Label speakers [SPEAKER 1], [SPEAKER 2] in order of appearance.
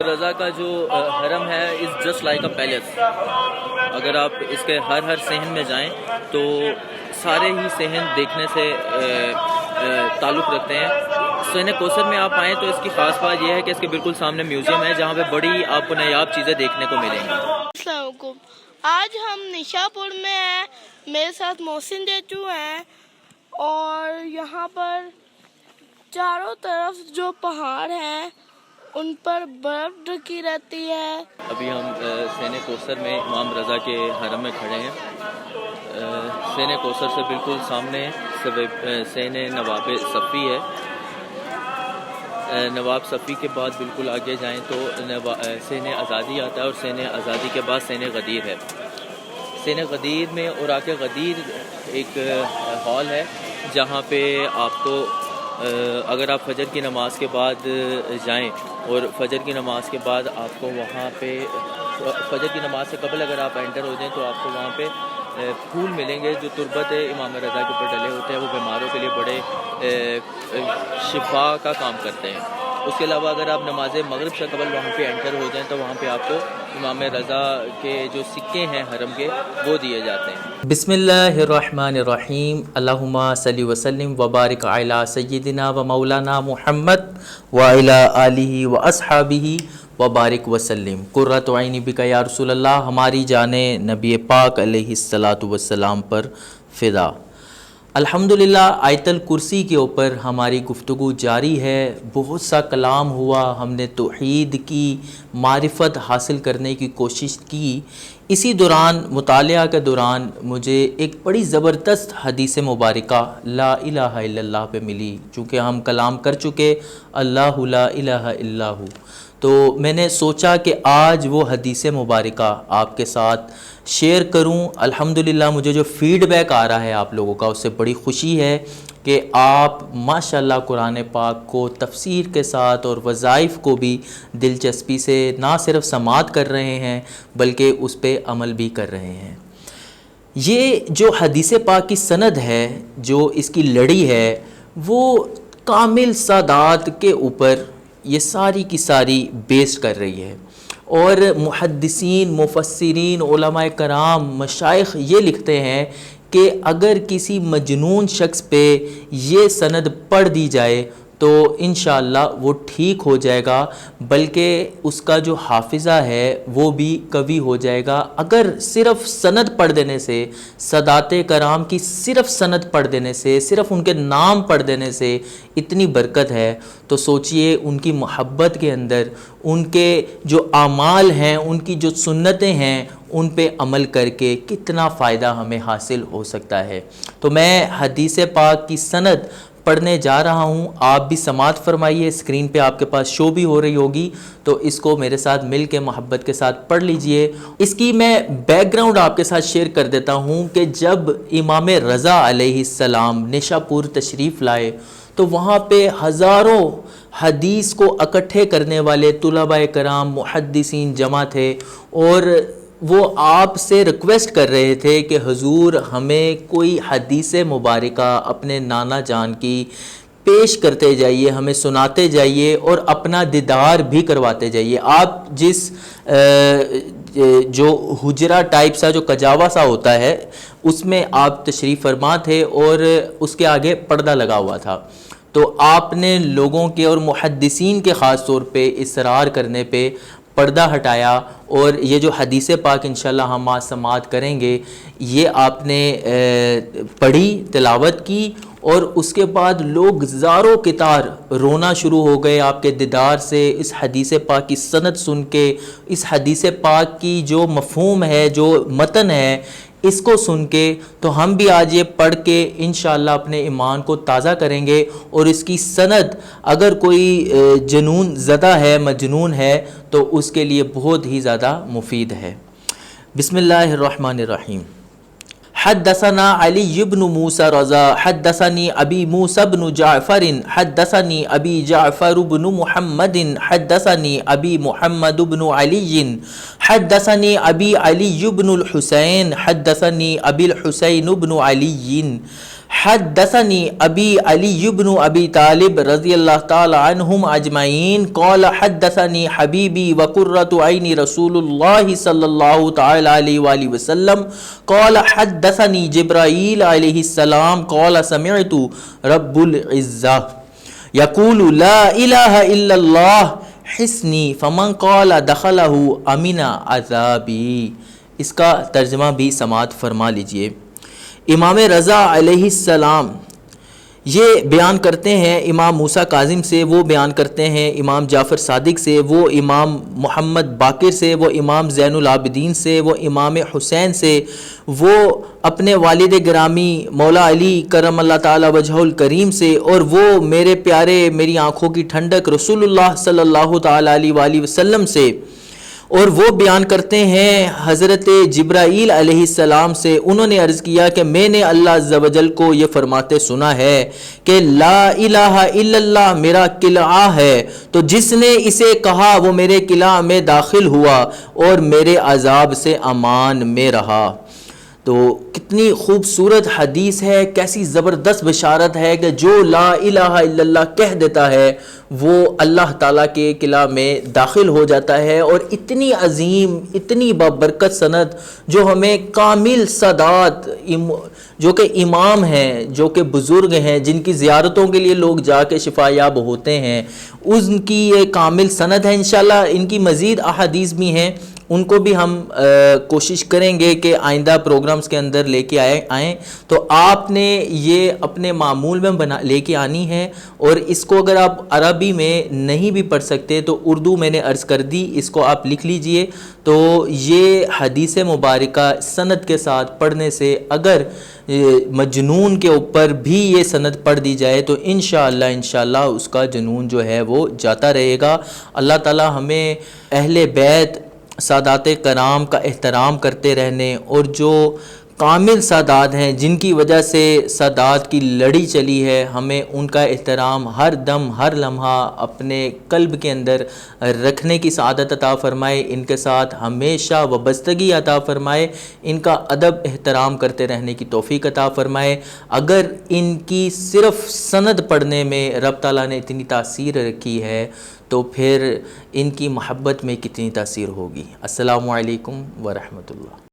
[SPEAKER 1] رضا کا جو حرم ہے is just like a palace. اگر آپ اس کے ہر صحن میں جائیں تو سارے ہی صحن دیکھنے سے تعلق رکھتے ہیں. صحن کوثر میں آپ آئیں تو اس کی خاص بات یہ ہے کہ اس کے بالکل سامنے میوزیم ہے جہاں پہ بڑی آپ کو نایاب چیزیں دیکھنے کو ملیں گی.
[SPEAKER 2] السلام علیکم. آج ہم نشا پور میں ہیں. میرے ساتھ محسن ڈیٹو ہیں اور یہاں پر چاروں طرف جو پہاڑ ہیں ان پر برف ڈھکی رہتی ہے.
[SPEAKER 1] ابھی ہم صحن کوثر میں امام رضا کے حرم میں کھڑے ہیں. صحن کوثر سے بالکل سامنے صحن نواب صفی ہے. نواب صفی کے بعد بالکل آگے جائیں تو صحن آزادی آتا ہے اور صحن آزادی کے بعد صحن غدیر ہے. صحن غدیر میں اوراق غدیر ایک ہال ہے جہاں پہ آپ کو اگر آپ فجر کی نماز کے بعد جائیں اور فجر کی نماز کے بعد آپ کو وہاں پہ فجر کی نماز سے قبل اگر آپ انٹر ہو جائیں تو آپ کو وہاں پہ پھول ملیں گے جو تربت امام رضا کے اوپر ڈلے ہوتے ہیں. وہ بیماروں کے لیے بڑے شفا کا کام کرتے ہیں. اس کے علاوہ اگر آپ نماز مغرب سے قبل وہاں پہ انٹر ہو جائیں تو وہاں پہ آپ کو امام رضا کے جو سکے ہیں حرم کے وہ دیے جاتے ہیں.
[SPEAKER 3] بسم اللہ الرحمن الرحیم. اللہم صلی وسلم وبارک علی سیدنا و مولانا محمد وعلی آلہ و اصحابہ وبارک وسلم. قرۃ عینی بک یا رسول اللہ. ہماری جانیں نبی پاک علیہ الصلاۃ والسلام پر فدا. الحمدللہ آیت الکرسی کے اوپر ہماری گفتگو جاری ہے. بہت سا کلام ہوا, ہم نے توحید کی معرفت حاصل کرنے کی کوشش کی. اسی دوران مطالعہ کے دوران مجھے ایک بڑی زبردست حدیث مبارکہ لا الہ الا اللہ پہ ملی. چونکہ ہم کلام کر چکے اللہ لا الہ الا ہو, تو میں نے سوچا کہ آج وہ حدیث مبارکہ آپ کے ساتھ شیئر کروں. الحمدللہ مجھے جو فیڈ بیک آ رہا ہے آپ لوگوں کا اس سے بڑی خوشی ہے کہ آپ ماشاءاللہ قرآن پاک کو تفسیر کے ساتھ اور وظائف کو بھی دلچسپی سے نہ صرف سماعت کر رہے ہیں بلکہ اس پہ عمل بھی کر رہے ہیں. یہ جو حدیث پاک کی سند ہے, جو اس کی لڑی ہے, وہ کامل سادات کے اوپر یہ ساری کی ساری بیس کر رہی ہے. اور محدثین, مفسرین, علماء کرام, مشائخ یہ لکھتے ہیں کہ اگر کسی مجنون شخص پہ یہ سند پڑھ دی جائے تو انشاءاللہ وہ ٹھیک ہو جائے گا, بلکہ اس کا جو حافظہ ہے وہ بھی قوی ہو جائے گا. اگر صرف سند پڑھ دینے سے, سادات کرام کی صرف سند پڑھ دینے سے, صرف ان کے نام پڑھ دینے سے اتنی برکت ہے, تو سوچئے ان کی محبت کے اندر ان کے جو اعمال ہیں, ان کی جو سنتیں ہیں, ان پہ عمل کر کے کتنا فائدہ ہمیں حاصل ہو سکتا ہے. تو میں حدیث پاک کی سند پڑھنے جا رہا ہوں. آپ بھی سماعت فرمائیے. اسکرین پہ آپ کے پاس شو بھی ہو رہی ہوگی, تو اس کو میرے ساتھ مل کے محبت کے ساتھ پڑھ لیجئے. اس کی میں بیک گراؤنڈ آپ کے ساتھ شیئر کر دیتا ہوں کہ جب امام رضا علیہ السلام نشا پور تشریف لائے تو وہاں پہ ہزاروں حدیث کو اکٹھے کرنے والے طلباء کرام, محدثین جمع تھے, اور وہ آپ سے ریکویسٹ کر رہے تھے کہ حضور ہمیں کوئی حدیث مبارکہ اپنے نانا جان کی پیش کرتے جائیے, ہمیں سناتے جائیے اور اپنا دیدار بھی کرواتے جائیے. آپ جس جو حجرہ ٹائپ سا جو کجاوا سا ہوتا ہے اس میں آپ تشریف فرما تھے اور اس کے آگے پردہ لگا ہوا تھا. تو آپ نے لوگوں کے اور محدثین کے خاص طور پہ اصرار کرنے پہ پردہ ہٹایا, اور یہ جو حدیث پاک انشاءاللہ ہم آج سماعت کریں گے یہ آپ نے پڑھی, تلاوت کی, اور اس کے بعد لوگ زاروں قطار رونا شروع ہو گئے آپ کے دیدار سے, اس حدیث پاک کی سند سن کے, اس حدیث پاک کی جو مفہوم ہے, جو متن ہے, اس کو سن کے. تو ہم بھی آج یہ پڑھ کے انشاءاللہ اپنے ایمان کو تازہ کریں گے, اور اس کی سند اگر کوئی جنون زدہ ہے, مجنون ہے, تو اس کے لیے بہت ہی زیادہ مفید ہے. بسم اللہ الرحمن الرحیم. حدثنا علی بن موسى رضا حدثني ابی موسى بن جعفر حدثني ابی جعفر بن محمد حدثني ابی محمد بن علی حدثني ابی علی بن الحسین حدثني ابی الحسین بن علی حدثني أبي علي بن أبي طالب رضي الله تعالى عنهم أجمعين قال حدثني حبيبي وقرة عين رسول الله صلى الله تعالى عليه وآله وسلم قال حدثني جبرائيل عليه السلام قال سمعت رب العزة يقول لا إله إلا الله حسني فمن قال دخله أمن عذابي. اس کا ترجمہ بھی سماعت فرما لیجئے. امام رضا علیہ السلام یہ بیان کرتے ہیں امام موسیٰ کاظم سے، وہ بیان کرتے ہیں امام جعفر صادق سے، وہ امام محمد باقر سے، وہ امام زین العابدین سے، وہ امام حسین سے، وہ اپنے والد گرامی مولا علی کرم اللہ تعالی وجہہ الکریم سے، اور وہ میرے پیارے میری آنکھوں کی ٹھنڈک رسول اللہ صلی اللہ تعالی علیہ وآلہ وسلم سے، اور وہ بیان کرتے ہیں حضرت جبرائیل علیہ السلام سے. انہوں نے عرض کیا کہ میں نے اللہ عز و جل کو یہ فرماتے سنا ہے کہ لا الہ الا اللہ میرا قلعہ ہے، تو جس نے اسے کہا وہ میرے قلعہ میں داخل ہوا اور میرے عذاب سے امان میں رہا. تو کتنی خوبصورت حدیث ہے، کیسی زبردست بشارت ہے کہ جو لا الہ الا اللہ کہہ دیتا ہے وہ اللہ تعالیٰ کے قلعہ میں داخل ہو جاتا ہے. اور اتنی عظیم اتنی بابرکت سند جو ہمیں کامل سادات جو کہ امام ہیں، جو کہ بزرگ ہیں، جن کی زیارتوں کے لیے لوگ جا کے شفا یاب ہوتے ہیں، ان کی یہ کامل سند ہے. انشاءاللہ ان کی مزید احادیث بھی ہیں، ان کو بھی ہم کوشش کریں گے کہ آئندہ پروگرامز کے اندر لے کے آئیں. تو آپ نے یہ اپنے معمول میں لے کے آنی ہے، اور اس کو اگر آپ عربی میں نہیں بھی پڑھ سکتے تو اردو میں نے عرض کر دی، اس کو آپ لکھ لیجئے. تو یہ حدیث مبارکہ سند کے ساتھ پڑھنے سے اگر مجنون کے اوپر بھی یہ سند پڑھ دی جائے تو انشاءاللہ اس کا جنون جو ہے وہ جاتا رہے گا. اللہ تعالی ہمیں اہل بیت سادات کرام کا احترام کرتے رہنے، اور جو کامل سادات ہیں جن کی وجہ سے سادات کی لڑی چلی ہے، ہمیں ان کا احترام ہر دم ہر لمحہ اپنے قلب کے اندر رکھنے کی سعادت عطا فرمائے، ان کے ساتھ ہمیشہ وابستگی عطا فرمائے، ان کا ادب احترام کرتے رہنے کی توفیق عطا فرمائے. اگر ان کی صرف سند پڑھنے میں رب تعالیٰ نے اتنی تاثیر رکھی ہے تو پھر ان کی محبت میں کتنی تاثیر ہوگی. السلام علیکم ورحمۃ اللہ.